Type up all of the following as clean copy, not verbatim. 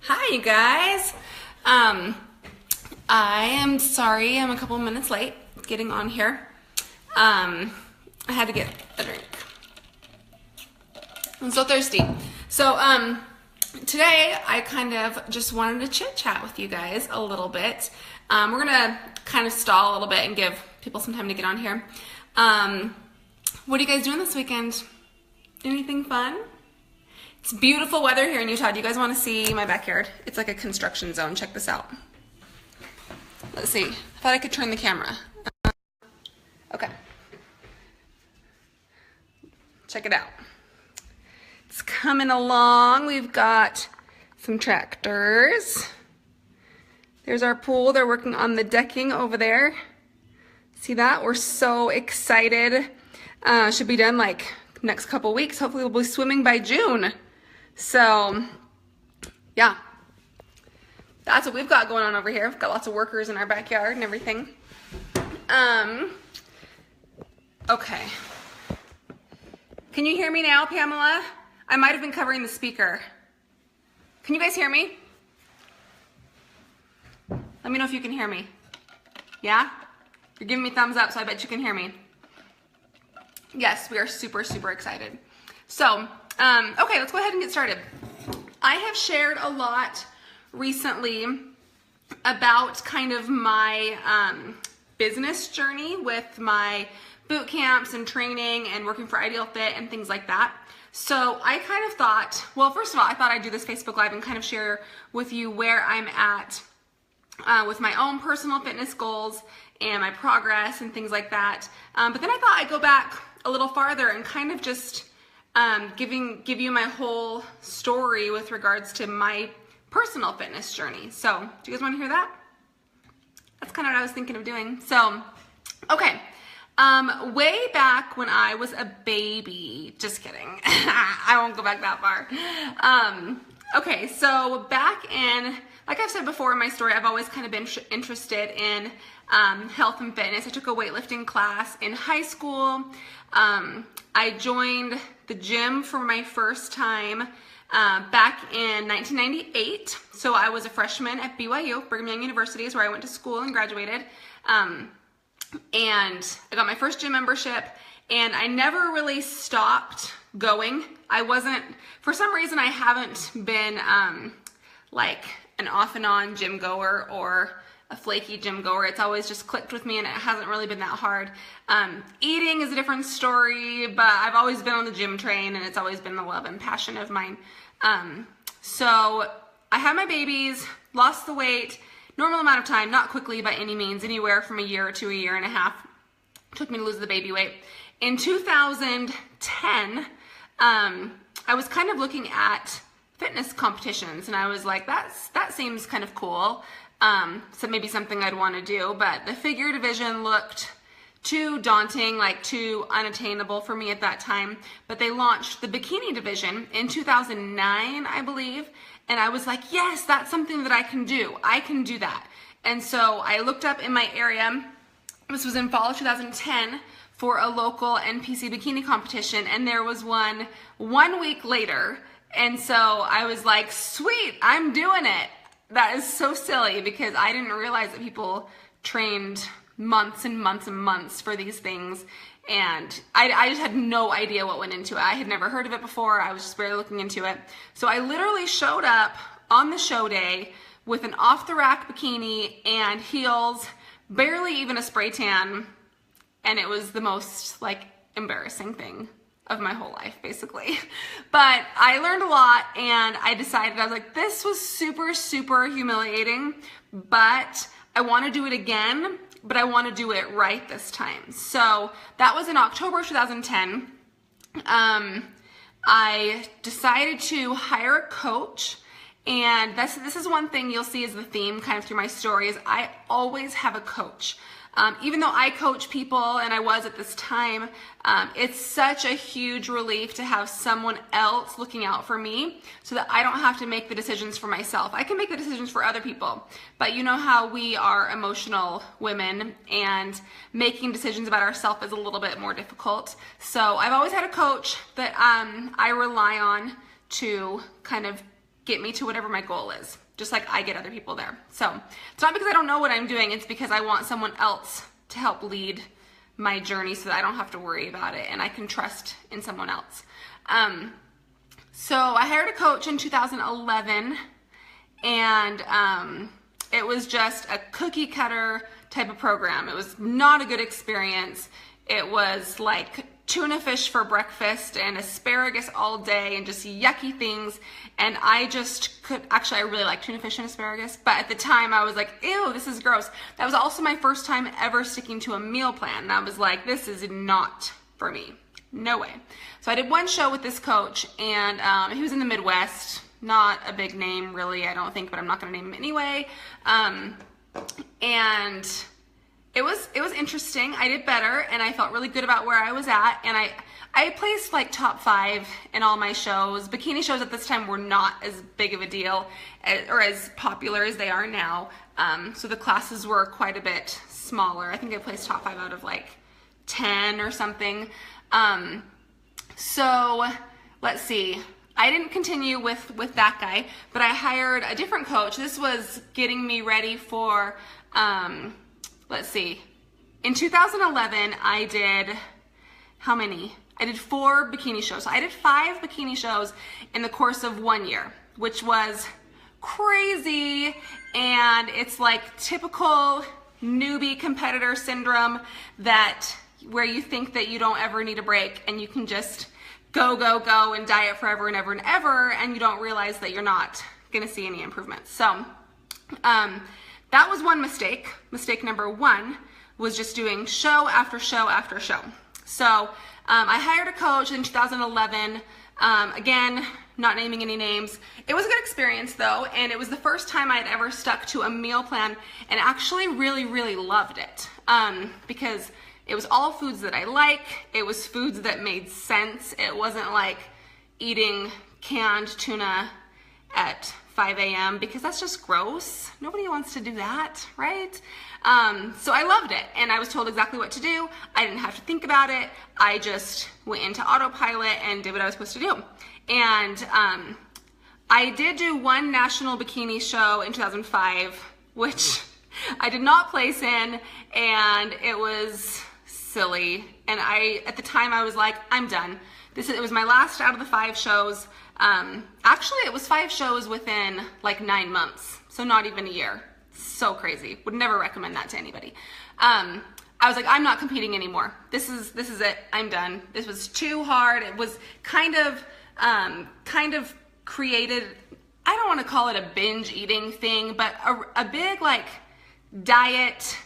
Hi, you guys. I am sorry I'm a couple minutes late getting on here. I had to get a drink. I'm so thirsty. So, today I kind of just wanted to chit chat with you guys a little bit. We're gonna kind of stall a little bit and give people some time to get on here. What are you guys doing this weekend? Anything fun? It's beautiful weather here in Utah. Do you guys want to see my backyard? It's like a construction zone. Check this out. Let's see. I thought I could turn the camera. Okay. Check it out. It's coming along. We've got some tractors. There's our pool. They're working on the decking over there. See that? We're so excited. Should be done like next couple weeks. Hopefully we'll be swimming by June. So, yeah, that's what we've got going on over here. We've got lots of workers in our backyard and everything. Okay. Can you hear me now, Pamela? I might have been covering the speaker. Can you guys hear me? Let me know if you can hear me. Yeah? You're giving me thumbs up, so I bet you can hear me. Yes, we are super, super excited. So, okay, let's go ahead and get started. I have shared a lot recently about kind of my business journey with my boot camps and training and working for Ideal Fit and things like that. So I kind of thought, well, first of all, I thought I'd do this Facebook Live and kind of share with you where I'm at with my own personal fitness goals and my progress and things like that. But then I thought I'd go back a little farther and kind of just give you my whole story with regards to my personal fitness journey. So, do you guys want to hear that? That's kind of what I was thinking of doing. So, okay. Way back when I was a baby, just kidding. I won't go back that far. Okay, so back in, like I've said before in my story, I've always kind of been interested in health and fitness. I took a weightlifting class in high school. I joined the gym for my first time back in 1998. So I was a freshman at BYU, Brigham Young University, is where I went to school and graduated. And I got my first gym membership, and I never really stopped going. I wasn't, for some reason, I haven't been like an off and on gym goer or a flaky gym goer. It's always just clicked with me, and it hasn't really been that hard. Eating is a different story, but I've always been on the gym train, and it's always been the love and passion of mine. So I had my babies, lost the weight, normal amount of time, not quickly by any means, anywhere from a year to a year and a half. It took me to lose the baby weight. In 2010, I was kind of looking at fitness competitions, and I was like, that seems kind of cool. So maybe something I'd want to do, but the figure division looked too daunting, like too unattainable for me at that time. But they launched the bikini division in 2009, I believe. And I was like, yes, that's something that I can do. I can do that. And so I looked up in my area. This was in fall of 2010 for a local NPC bikini competition. And there was one week later. And so I was like, sweet, I'm doing it. That is so silly because I didn't realize that people trained months and months and months for these things, and I just had no idea what went into it. I had never heard of it before. I was just barely looking into it. So I literally showed up on the show day with an off-the-rack bikini and heels, barely even a spray tan, and it was the most like embarrassing thing of my whole life, basically. But I learned a lot, and I decided, I was like, this was super, super humiliating, but I want to do it again, but I want to do it right this time. So that was in October 2010. I decided to hire a coach, and this is one thing you'll see as the theme kind of through my story is I always have a coach. Even though I coach people, and I was at this time, it's such a huge relief to have someone else looking out for me so that I don't have to make the decisions for myself. I can make the decisions for other people, but you know how we are emotional women, and making decisions about ourselves is a little bit more difficult. So I've always had a coach that I rely on to kind of get me to whatever my goal is, just like I get other people there. So it's not because I don't know what I'm doing, it's because I want someone else to help lead my journey so that I don't have to worry about it and I can trust in someone else. So I hired a coach in 2011, and it was just a cookie cutter type of program. It was not a good experience. It was like tuna fish for breakfast and asparagus all day and just yucky things. And I just I really like tuna fish and asparagus, but at the time I was like, ew, this is gross. That was also my first time ever sticking to a meal plan. And I was like, this is not for me. No way. So I did one show with this coach, and he was in the Midwest. Not a big name really, I don't think, but I'm not going to name him anyway. And it was interesting. I did better, and I felt really good about where I was at, and I placed like top 5 in all my shows. Bikini shows at this time were not as big of a deal or as popular as they are now. So the classes were quite a bit smaller. I think I placed top 5 out of like 10 or something. So let's see. I didn't continue with that guy, but I hired a different coach. This was getting me ready for, let's see. In 2011, I did, how many? I did 4 bikini shows. So I did 5 bikini shows in the course of 1 year, which was crazy. And it's like typical newbie competitor syndrome where you think that you don't ever need a break and you can just go and diet forever and ever and ever, and you don't realize that you're not gonna see any improvements. So that was one mistake. Mistake number 1 was just doing show after show after show. So I hired a coach in 2011. Again, not naming any names. It was a good experience though, and it was the first time I'd ever stuck to a meal plan and actually really, really loved it, because it was all foods that I like. It was foods that made sense. It wasn't like eating canned tuna at 5 a.m. because that's just gross. Nobody wants to do that, right? So I loved it, and I was told exactly what to do. I didn't have to think about it. I just went into autopilot and did what I was supposed to do. And I did do one national bikini show in 2005, which I did not place in, and it was silly. And at the time I was like, I'm done. It was my last out of the 5 shows. Actually, it was 5 shows within like 9 months, so not even a year. So crazy. Would never recommend that to anybody. I was like, I'm not competing anymore. This is it. I'm done. This was too hard. It was kind of created, I don't want to call it a binge eating thing, but a big like diet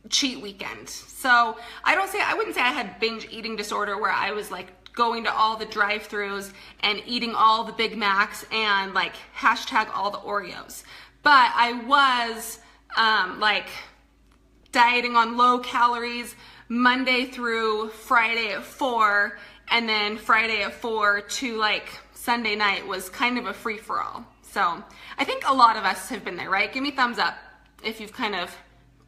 cheat weekend. So I wouldn't say I had binge eating disorder where I was like going to all the drive-thrus and eating all the Big Macs and like hashtag all the Oreos. But I was like dieting on low calories Monday through Friday at 4, and then Friday at 4 to like Sunday night was kind of a free-for-all. So I think a lot of us have been there, right? Give me thumbs up if you've kind of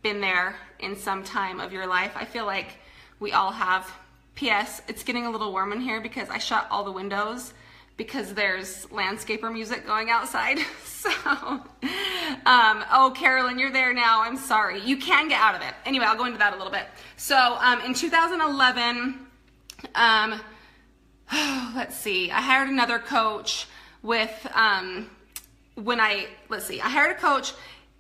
been there in some time of your life. I feel like we all have. P.S. It's getting a little warm in here because I shut all the windows because there's landscaper music going outside. So, oh, Carolyn, you're there now. I'm sorry. You can get out of it. Anyway, I'll go into that a little bit. So, in 2011, let's see, I hired another coach with, I hired a coach.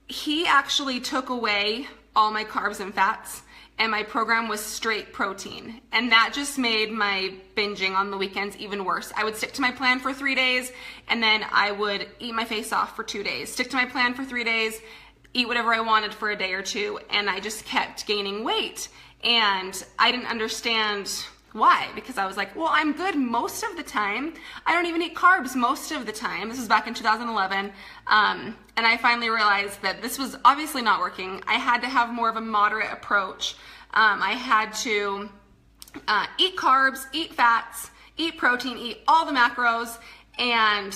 He actually took away all my carbs and fats, and my program was straight protein. And that just made my binging on the weekends even worse. I would stick to my plan for 3 days, and then I would eat my face off for 2 days. Stick to my plan for 3 days, eat whatever I wanted for a day or two, and I just kept gaining weight. And I didn't understand why, because I was like, well, I'm good most of the time. I don't even eat carbs most of the time. This was back in 2011. And I finally realized that this was obviously not working. I had to have more of a moderate approach. I had to eat carbs, eat fats, eat protein, eat all the macros, and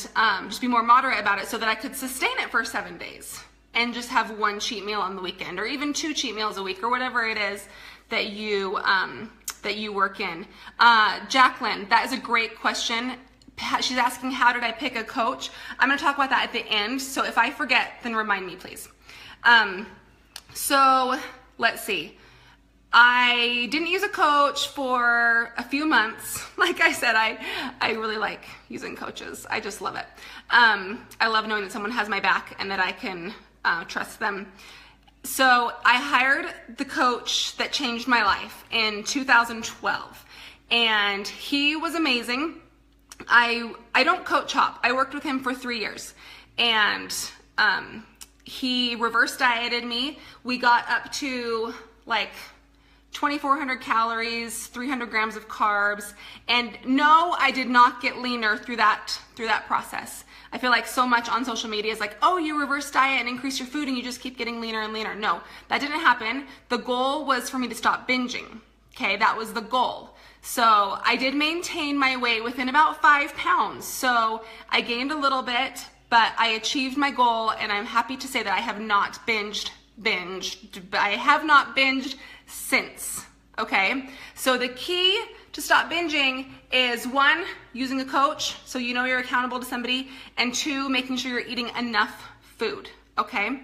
just be more moderate about it so that I could sustain it for 7 days and just have 1 cheat meal on the weekend, or even 2 cheat meals a week, or whatever it is that you work in. Jacqueline, that is a great question. She's asking, how did I pick a coach? I'm going to talk about that at the end. So if I forget, then remind me, please. So let's see. I didn't use a coach for a few months. Like I said, I really like using coaches. I just love it. I love knowing that someone has my back and that I can trust them. So I hired the coach that changed my life in 2012, and he was amazing. I don't coach Hop. I worked with him for 3 years, and he reverse dieted me. We got up to like 2,400 calories, 300 grams of carbs, and no, I did not get leaner through that process. I feel like so much on social media is like, oh, you reverse diet and increase your food and you just keep getting leaner and leaner. No, that didn't happen. The goal was for me to stop binging. Okay, that was the goal. So I did maintain my weight within about 5 pounds. So I gained a little bit, but I achieved my goal, and I'm happy to say that I have not binged. I have not binged since. Okay, so the key to stop binging is 1, using a coach so you know you're accountable to somebody, and 2, making sure you're eating enough food. Okay,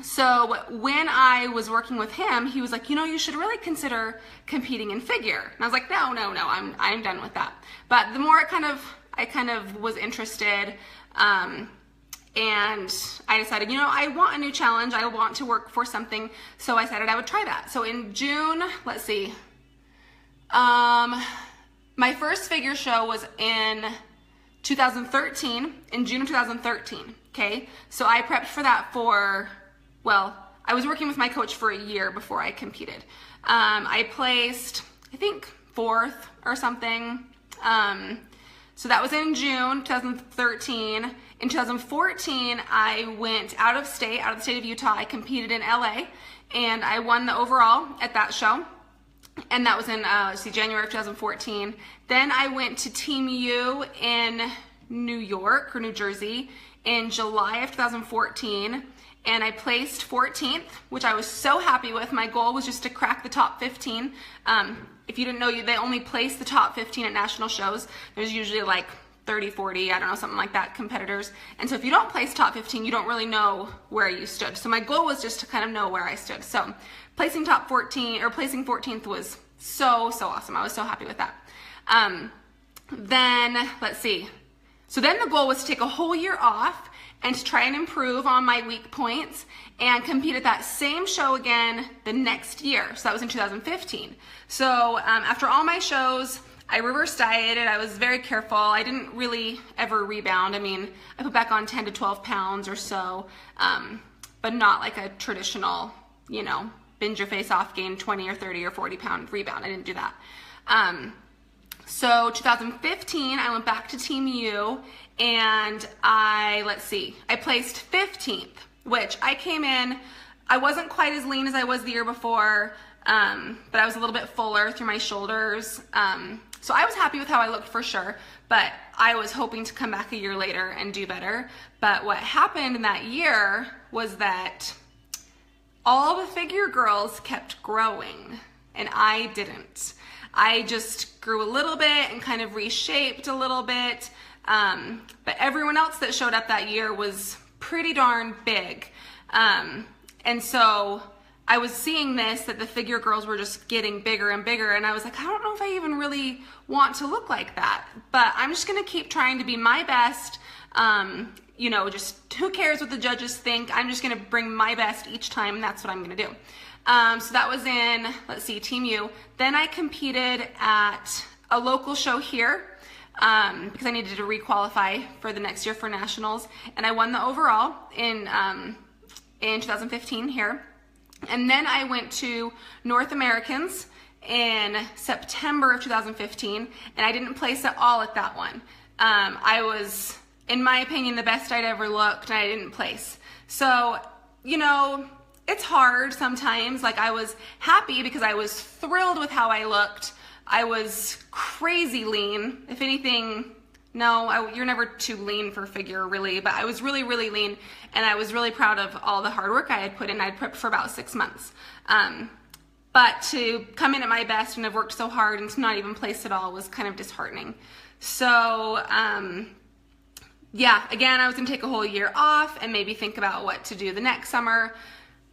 so when I was working with him, he was like, you know, you should really consider competing in figure. And I was like, no, I'm done with that. But the more I kind of was interested, and I decided, you know, I want a new challenge. I want to work for something. So I decided I would try that. So in June, let's see, my first figure show was in 2013, in June of 2013. Okay. So I prepped for that I was working with my coach for a year before I competed. I placed, I think, 4th or something. So that was in June 2013. In 2014, I went out of the state of Utah. I competed in LA, and I won the overall at that show. And that was in January of 2014. Then I went to Team U in New York or New Jersey in July of 2014. And I placed 14th, which I was so happy with. My goal was just to crack the top 15. If you didn't know, they only place the top 15 at national shows. There's usually like 30, 40, I don't know, something like that, competitors. And so if you don't place top 15, you don't really know where you stood. So my goal was just to kind of know where I stood. So placing top 14 or placing 14th was so awesome. I was so happy with that. Then let's see. So then the goal was to take a whole year off and to try and improve on my weak points and compete at that same show again the next year. So that was in 2015. So after all my shows, I reverse dieted. I was very careful. I didn't really ever rebound. I mean, I put back on 10 to 12 pounds or so, but not like a traditional, you know, binge your face off, gain 20 or 30 or 40 pound rebound. I didn't do that. So 2015, I went back to Team U, and I placed 15th, which I came in, I wasn't quite as lean as I was the year before, but I was a little bit fuller through my shoulders. So I was happy with how I looked for sure, but I was hoping to come back a year later and do better. But what happened in that year was that all the figure girls kept growing and I didn't. I just grew a little bit and kind of reshaped a little bit. But everyone else that showed up that year was pretty darn big. And so I was seeing that the figure girls were just getting bigger and bigger, and I was like, I don't know if I even really want to look like that, but I'm just gonna keep trying to be my best. You know, just who cares what the judges think? I'm just gonna bring my best each time, and that's what I'm gonna do. So that was in, let's see, Team U. Then I competed at a local show here because I needed to requalify for the next year for nationals, and I won the overall in 2015 here. And then I went to North Americans in September of 2015, and I didn't place at all at that one. I was, in my opinion, the best I'd ever looked, and I didn't place. So, you know, it's hard sometimes. Like, I was happy because I was thrilled with how I looked. I was crazy lean. If anything, no, you're never too lean for figure, really, but I was really, really lean, and I was really proud of all the hard work I had put in. I'd prepped for about 6 months. But to come in at my best and have worked so hard and to not even place at all was kind of disheartening. So, yeah, again, I was gonna take a whole year off and maybe think about what to do the next summer.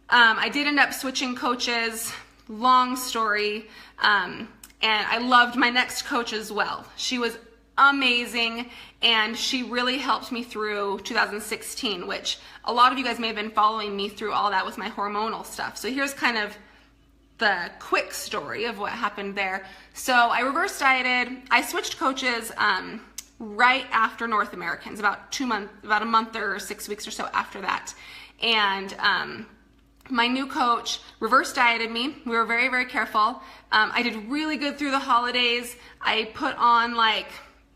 I did end up switching coaches, long story, and I loved my next coach as well. She was amazing, and she really helped me through 2016, which a lot of you guys may have been following me through all that with my hormonal stuff. So here's kind of the quick story of what happened there. So I reverse dieted. I switched coaches right after North Americans, about a month or 6 weeks or so after that. And my new coach reverse dieted me. We were very, very careful. I did really good through the holidays. I put on like,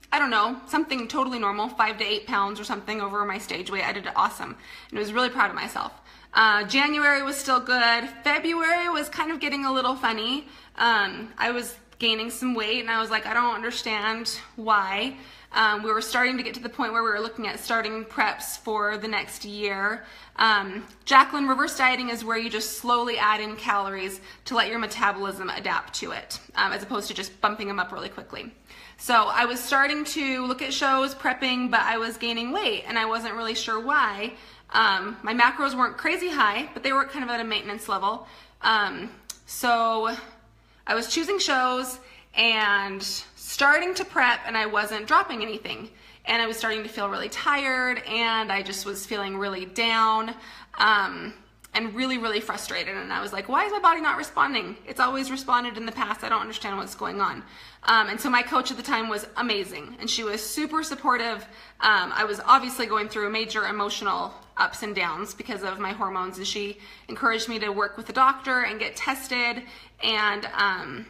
I don't know, something totally normal, 5 to 8 pounds or something over my stage weight. I did awesome, and I was really proud of myself. January was still good. February was kind of getting a little funny. I was gaining some weight, and I was like, I don't understand why. We were starting to get to the point where we were looking at starting preps for the next year. Jacqueline, reverse dieting is where you just slowly add in calories to let your metabolism adapt to it, as opposed to just bumping them up really quickly. So I was starting to look at shows, prepping, but I was gaining weight, and I wasn't really sure why. My macros weren't crazy high, but they were kind of at a maintenance level. So I was choosing shows and starting to prep, and I wasn't dropping anything. And I was starting to feel really tired, and I just was feeling really down, and really, really frustrated. And I was like, why is my body not responding? It's always responded in the past. I don't understand what's going on. And so my coach at the time was amazing, and she was super supportive. I was obviously going through major emotional ups and downs because of my hormones, and she encouraged me to work with a doctor and get tested. And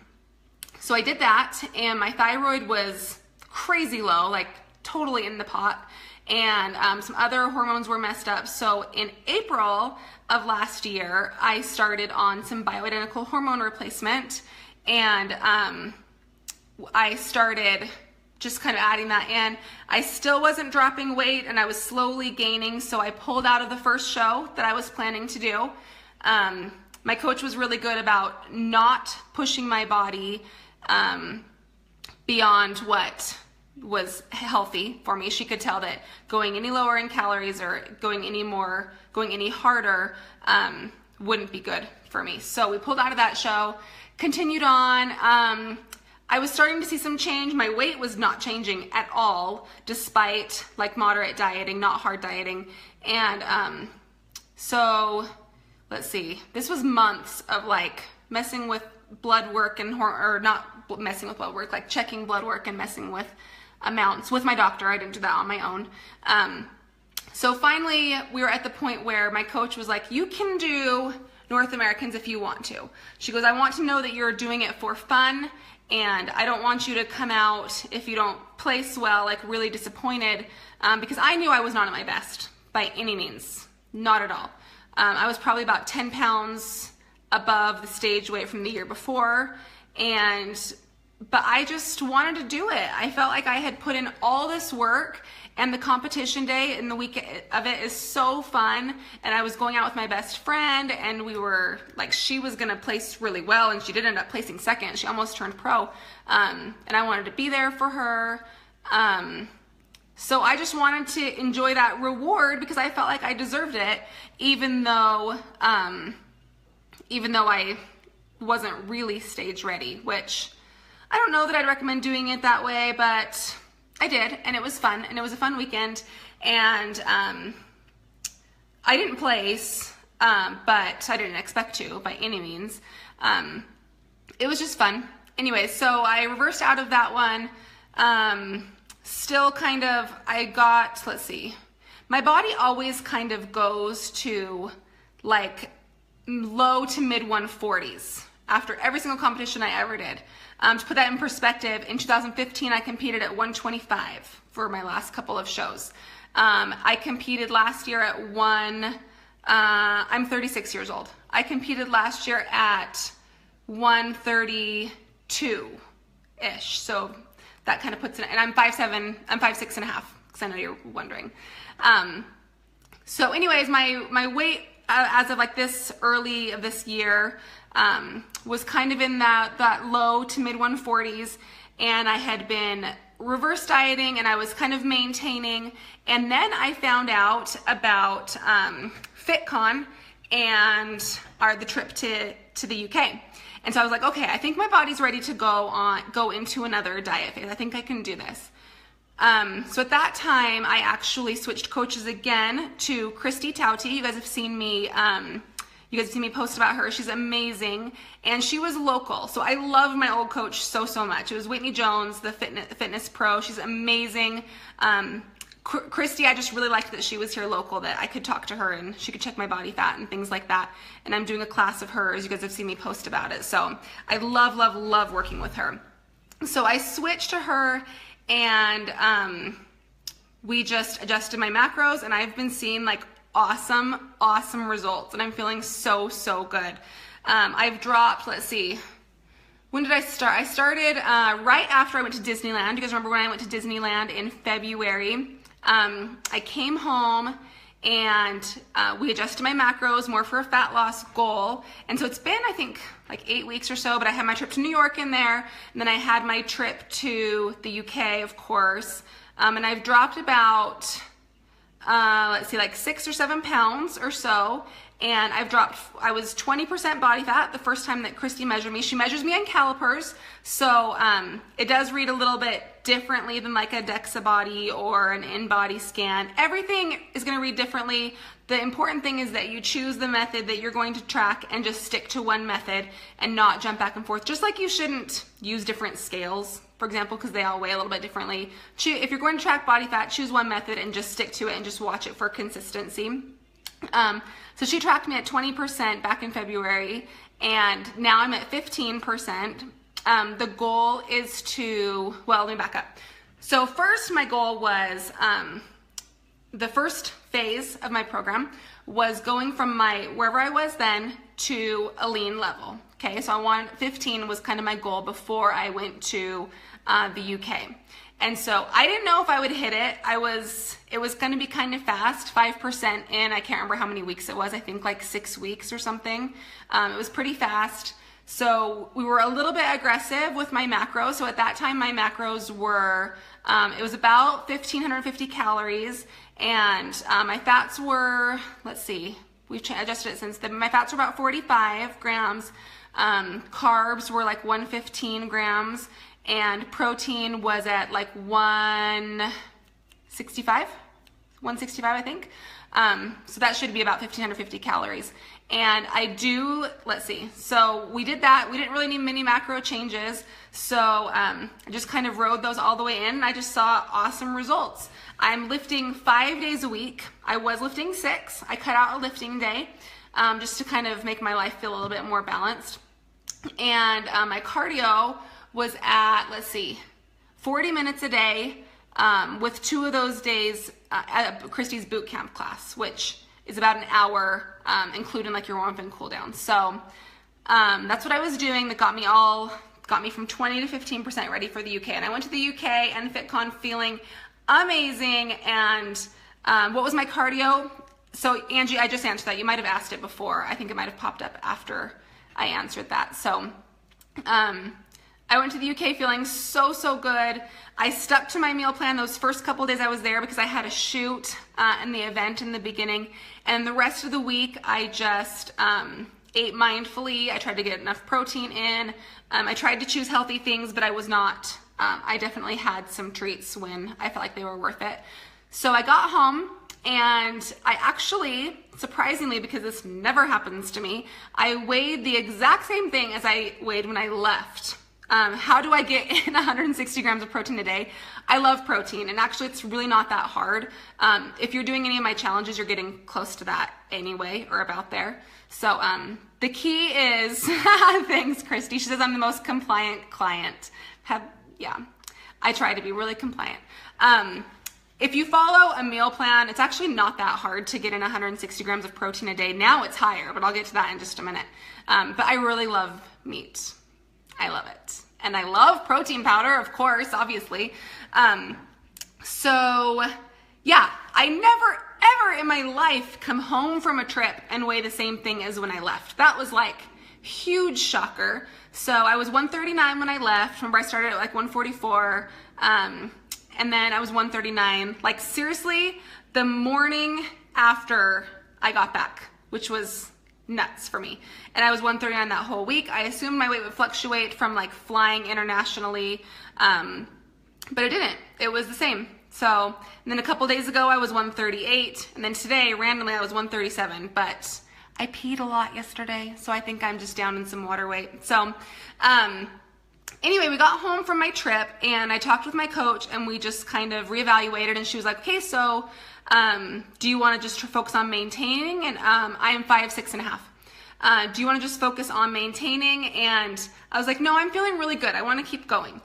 so I did that, and my thyroid was crazy low, like totally in the pot, and some other hormones were messed up. So in April of last year, I started on some bioidentical hormone replacement, and I started just kind of adding that in. I still wasn't dropping weight, and I was slowly gaining, so I pulled out of the first show that I was planning to do. My coach was really good about not pushing my body beyond what was healthy for me. She could tell that going any lower in calories or going any harder wouldn't be good for me. So we pulled out of that show, continued on. I was starting to see some change. My weight was not changing at all, despite like moderate dieting, not hard dieting. And so let's see, this was months of like messing with blood work and or not messing with blood work, like checking blood work and messing with amounts with my doctor. I didn't do that on my own. So finally we were at the point where my coach was like, you can do North Americans if you want to. She goes, I want to know that you're doing it for fun, and I don't want you to come out if you don't place well, like really disappointed, because I knew I was not at my best by any means, not at all. I was probably about 10 pounds above the stage weight from the year before, but I just wanted to do it. I felt like I had put in all this work, and the competition day and the week of it is so fun. And I was going out with my best friend, and we were like, she was gonna place really well, and she did end up placing second. She almost turned pro, and I wanted to be there for her. So I just wanted to enjoy that reward because I felt like I deserved it, even though I wasn't really stage ready, which I don't know that I'd recommend doing it that way, but I did, and it was fun, and it was a fun weekend. And I didn't place, but I didn't expect to by any means. It was just fun. Anyway, so I reversed out of that one. Still kind of, let's see, my body always kind of goes to like low to mid 140s after every single competition I ever did. To put that in perspective, in 2015 I competed at 125 for my last couple of shows. I competed last year at I'm 36 years old. I competed last year at 132-ish, so that kind of puts it, and I'm 5'7", I'm 5'6" and a half, because I know you're wondering. So anyways, my weight as of like this early of this year was kind of in that low to mid 140s, and I had been reverse dieting and I was kind of maintaining. And then I found out about FitCon and the trip to the UK. And so I was like, okay, I think my body's ready to go into another diet phase. I think I can do this. So at that time, I actually switched coaches again to Christy Tauti. You guys have seen me post about her. She's amazing, and she was local. So I love my old coach so much. It was Whitney Jones, the fitness pro. She's amazing. Christy, I just really liked that she was here local, that I could talk to her and she could check my body fat and things like that. And I'm doing a class of hers. You guys have seen me post about it. So I love working with her. So I switched to her, and we just adjusted my macros, and I've been seeing like awesome results, and I'm feeling so good. I've dropped, let's see, when did I start? I started right after I went to Disneyland. You guys remember when I went to Disneyland in February? I came home and we adjusted my macros more for a fat loss goal. And so it's been, I think, like 8 weeks or so, but I had my trip to New York in there, and then I had my trip to the UK, of course. And I've dropped about, let's see, like 6 or 7 pounds or so. And I was 20% body fat the first time that Christy measured me. She measures me on calipers, so it does read a little bit differently than like a DEXA body or an in-body scan. Everything is going to read differently. The important thing is that you choose the method that you're going to track and just stick to one method and not jump back and forth. Just like you shouldn't use different scales, for example, because they all weigh a little bit differently. If you're going to track body fat, choose one method and just stick to it and just watch it for consistency. So she tracked me at 20% back in February, and now I'm at 15%. The goal is to, well, let me back up. So first my goal was, the first phase of my program was going from wherever I was then to a lean level. Okay, so 15 was kind of my goal before I went to the UK. And so I didn't know if I would hit it. It was going to be kind of fast, 5% in. I can't remember how many weeks it was. I think like 6 weeks or something. It was pretty fast. So we were a little bit aggressive with my macros. So at that time, my macros were, it was about 1,550 calories. And my fats were, let's see, we've adjusted it since then. My fats were about 45 grams. Carbs were like 115 grams. And protein was at like 165, I think. So that should be about 1,550 calories. And let's see, so we did that. We didn't really need many macro changes. So I just kind of rode those all the way in, and I just saw awesome results. I'm lifting 5 days a week. I was lifting 6. I cut out a lifting day just to kind of make my life feel a little bit more balanced. And my cardio was at, let's see, 40 minutes a day, with 2 of those days at Christy's boot camp class, which is about an hour, including like your warm-up and cool down. So that's what I was doing that got me from 20 to 15% ready for the UK. And I went to the UK and FitCon feeling amazing. And what was my cardio? So Angie, I just answered that. You might have asked it before. I think it might have popped up after I answered that. So I went to the UK feeling so good. I stuck to my meal plan those first couple days I was there because I had a shoot in the event in the beginning. And the rest of the week, I just ate mindfully. I tried to get enough protein in. I tried to choose healthy things, but I was not. I definitely had some treats when I felt like they were worth it. So I got home, and I actually, surprisingly, because this never happens to me, I weighed the exact same thing as I weighed when I left. How do I get in 160 grams of protein a day? I love protein, and actually it's really not that hard. If you're doing any of my challenges, you're getting close to that anyway, or about there. So the key is, thanks Christy, she says I'm the most compliant client. Yeah, I try to be really compliant. If you follow a meal plan, it's actually not that hard to get in 160 grams of protein a day. Now it's higher, but I'll get to that in just a minute. But I really love meat. I love it. And I love protein powder, of course, obviously. So yeah, I never ever in my life come home from a trip and weigh the same thing as when I left. That was like huge shocker. So I was 139 when I left. Remember, I started at like 144. And then I was 139, like seriously, the morning after I got back, which was nuts for me. And I was 139 that whole week. I assumed my weight would fluctuate from like flying internationally, but it didn't. It was the same. So, and then a couple days ago I was 138, and then today randomly I was 137, but I peed a lot yesterday, so I think I'm just down in some water weight. So, anyway, we got home from my trip and I talked with my coach and we just kind of reevaluated, and she was like, okay, so do you want to just focus on maintaining? And I am 5'6.5". Do you want to just focus on maintaining? And I was like, no, I'm feeling really good. I want to keep going.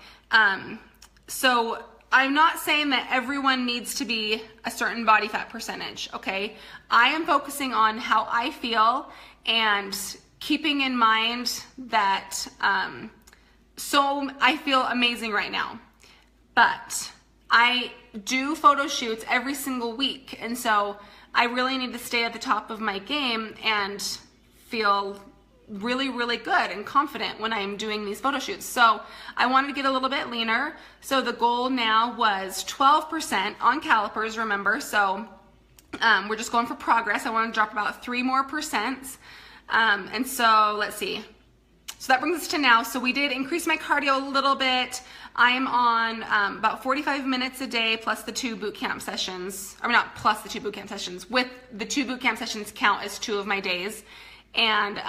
So I'm not saying that everyone needs to be a certain body fat percentage, okay? I am focusing on how I feel and keeping in mind that so I feel amazing right now, but I do photo shoots every single week, and so I really need to stay at the top of my game and feel really, really good and confident when I'm doing these photo shoots. So I wanted to get a little bit leaner. So the goal now was 12% on calipers, remember. So we're just going for progress. I want to drop about 3 more percents. And so let's see. So that brings us to now. So we did increase my cardio a little bit. I am on about 45 minutes a day plus the 2 boot camp sessions. I mean, not plus the 2 boot camp sessions. With the 2 boot camp sessions count as 2 of my days. And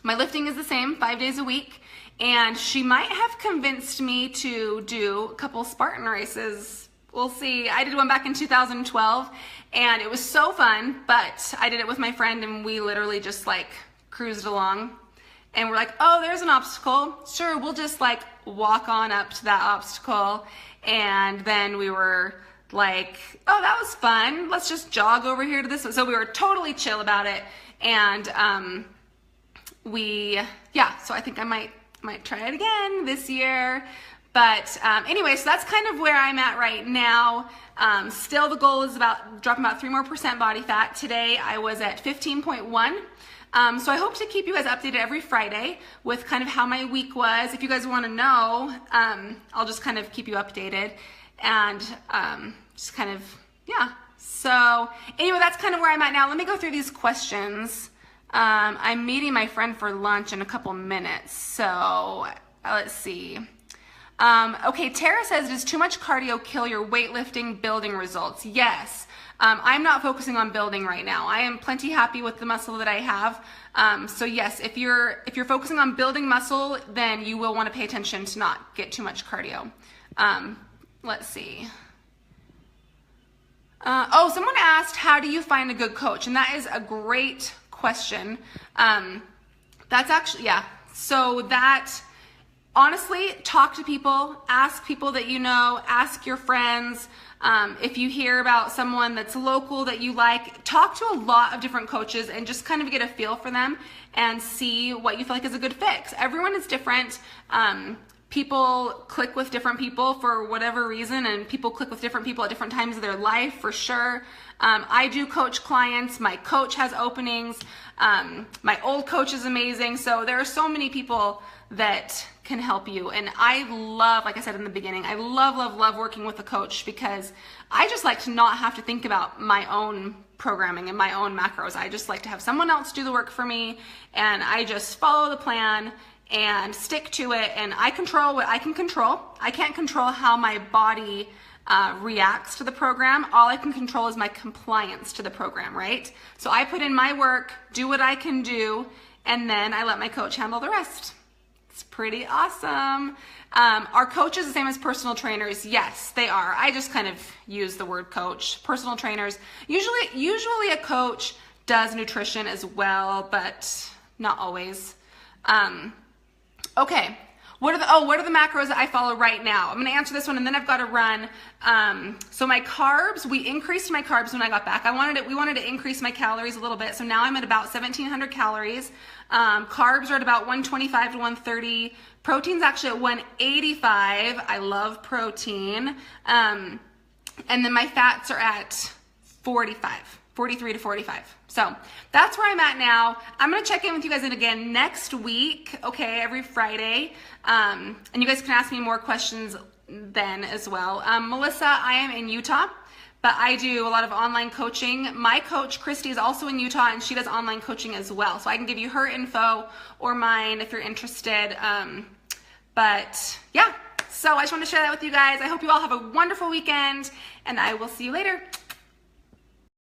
my lifting is the same, 5 days a week. And she might have convinced me to do a couple Spartan races. We'll see. I did one back in 2012 and it was so fun, but I did it with my friend and we literally just like cruised along. And we're like, oh, there's an obstacle. Sure, we'll just like walk on up to that obstacle. And then we were like, oh, that was fun. Let's just jog over here to this one. So we were totally chill about it. And so I think I might try it again this year. But anyway, so that's kind of where I'm at right now. Still the goal is about dropping about 3 more % body fat. Today I was at 15.1. So I hope to keep you guys updated every Friday with kind of how my week was. If you guys want to know, I'll just kind of keep you updated and just kind of, yeah. So anyway, that's kind of where I'm at now. Let me go through these questions. I'm meeting my friend for lunch in a couple minutes. So let's see. Okay, Tara says, does too much cardio kill your weightlifting building results? Yes. I'm not focusing on building right now. I am plenty happy with the muscle that I have. So yes, if you're focusing on building muscle, then you will want to pay attention to not get too much cardio. Let's see. Oh, someone asked, how do you find a good coach? And that is a great question. That's actually, yeah. So that, honestly, talk to people, ask people that you know, ask your friends. If you hear about someone that's local that you like, talk to a lot of different coaches and just kind of get a feel for them and see what you feel like is a good fix. Everyone is different. People click with different people for whatever reason, and people click with different people at different times of their life, for sure. I do coach clients. My coach has openings. My old coach is amazing. So there are so many people that can help you. And I love, like I said in the beginning, I love, love, love working with a coach because I just like to not have to think about my own programming and my own macros. I just like to have someone else do the work for me, and I just follow the plan and stick to it, and I control what I can control. I can't control how my body reacts to the program. All I can control is my compliance to the program, right? So I put in my work, do what I can do, and then I let my coach handle the rest. It's pretty awesome. Are coaches the same as personal trainers? Yes, they are. I just kind of use the word coach. Personal trainers, usually a coach does nutrition as well, but not always. Okay, what are the macros that I follow right now? I'm gonna answer this one and then I've gotta run. So my carbs, we increased my carbs when I got back. We wanted to increase my calories a little bit, so now I'm at about 1,700 calories. Carbs are at about 125 to 130. Protein's actually at 185. I love protein. And then my fats are at 43 to 45. So that's where I'm at now. I'm gonna check in with you guys again next week, okay, every Friday. And you guys can ask me more questions then as well. Melissa, I am in Utah, but I do a lot of online coaching. My coach, Christy, is also in Utah, and she does online coaching as well. So I can give you her info or mine if you're interested. But yeah, so I just wanted to share that with you guys. I hope you all have a wonderful weekend, and I will see you later.